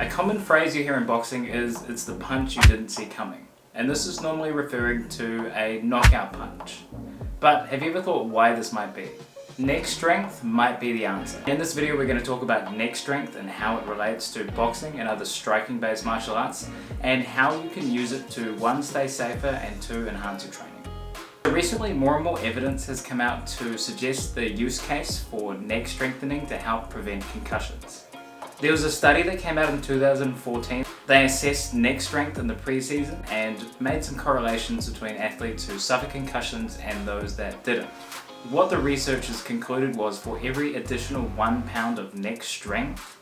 A common phrase you hear in boxing is, "It's the punch you didn't see coming." And this is normally referring to a knockout punch. But have you ever thought why this might be? Neck strength might be the answer. In this video we're going to talk about neck strength and how it relates to boxing and other striking based martial arts, and how you can use it to 1. Stay safer, and 2. Enhance your training. Recently more and more evidence has come out to suggest the use case for neck strengthening to help prevent concussions. There was a study that came out in 2014. They assessed neck strength in the preseason and made some correlations between athletes who suffered concussions and those that didn't. What the researchers concluded was for every additional 1 pound of neck strength,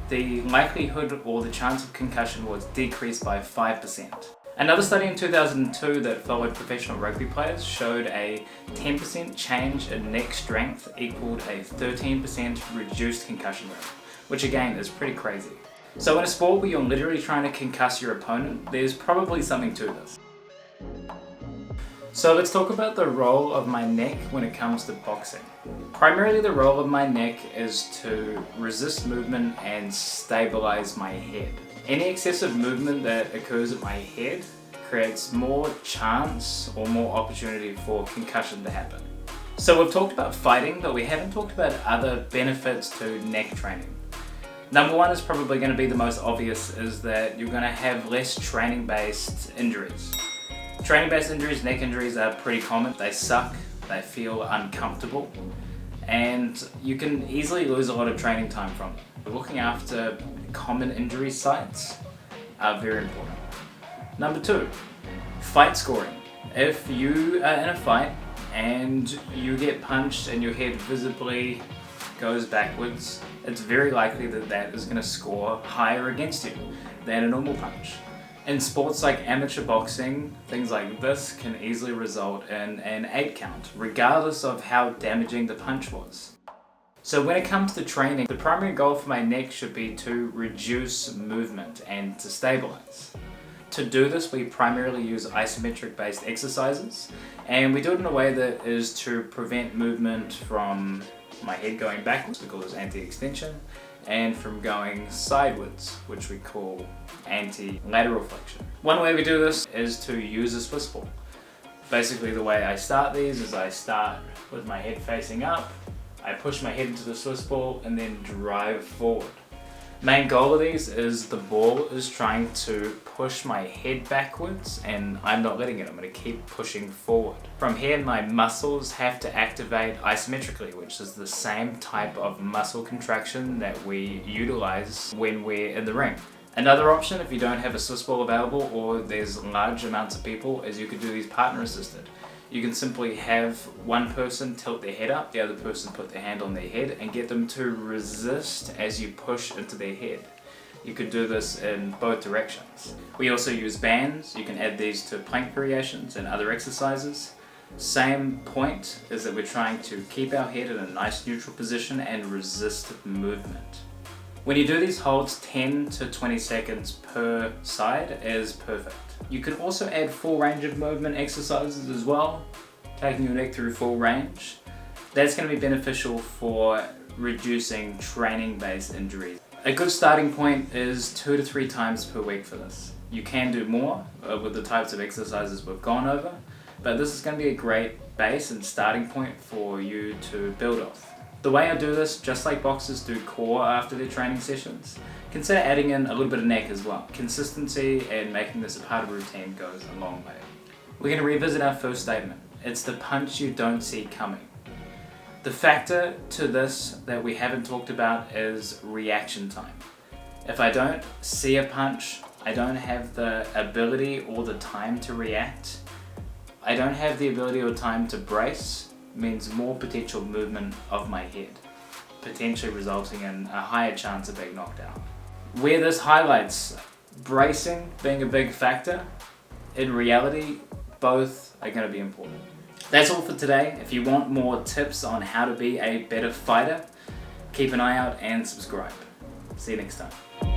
the likelihood or the chance of concussion was decreased by 5%. Another study in 2002 that followed professional rugby players showed a 10% change in neck strength equaled a 13% reduced concussion rate, which again is pretty crazy. So in a sport where you're literally trying to concuss your opponent, there's probably something to this. So let's talk about the role of my neck when it comes to boxing. Primarily the role of my neck is to resist movement and stabilize my head. Any excessive movement that occurs at my head creates more chance or more opportunity for concussion to happen. So we've talked about fighting, but we haven't talked about other benefits to neck training. Number one is probably going to be the most obvious, is that you're going to have less training-based injuries. Training-based injuries, neck injuries, are pretty common. They suck, they feel uncomfortable, and you can easily lose a lot of training time from them. Looking after common injury sites are very important. Number 2, fight scoring. If you are in a fight and you get punched and your head visibly goes backwards, it's very likely that that is going to score higher against you than a normal punch. In sports like amateur boxing, things like this can easily result in an 8 count, regardless of how damaging the punch was. So when it comes to training, the primary goal for my neck should be to reduce movement and to stabilize. To do this, we primarily use isometric based exercises, and we do it in a way that is to prevent movement from my head going backwards, we call this anti-extension, and from going sideways, which we call anti-lateral flexion. One way we do this is to use a Swiss ball. Basically the way I start these is I start with my head facing up, I push my head into the Swiss ball and then drive forward. Main goal of these is the ball is trying to push my head backwards and I'm not letting it, I'm going to keep pushing forward. From here my muscles have to activate isometrically, which is the same type of muscle contraction that we utilize when we're in the ring. Another option, if you don't have a Swiss ball available or there's large amounts of people, is you could do these partner assisted. You can simply have one person tilt their head up, the other person put their hand on their head and get them to resist as you push into their head. You could do this in both directions. We also use bands. You can add these to plank variations and other exercises. Same point is that we're trying to keep our head in a nice neutral position and resist movement. When you do these holds, 10 to 20 seconds per side is perfect. You can also add full range of movement exercises as well, taking your neck through full range. That's going to be beneficial for reducing training-based injuries. A good starting point is 2 to 3 times per week for this. You can do more with the types of exercises we've gone over, but this is going to be a great base and starting point for you to build off. The way I do this, just like boxers do core after their training sessions, consider adding in a little bit of neck as well. Consistency and making this a part of a routine goes a long way. We're going to revisit our first statement. It's the punch you don't see coming. The factor to this that we haven't talked about is reaction time. If I don't see a punch, I don't have the ability or the time to react. I don't have the ability or time to brace. Means more potential movement of my head, potentially resulting in a higher chance of being knocked out. Where this highlights bracing being a big factor, in reality, both are going to be important. That's all for today. If you want more tips on how to be a better fighter, keep an eye out and subscribe. See you next time.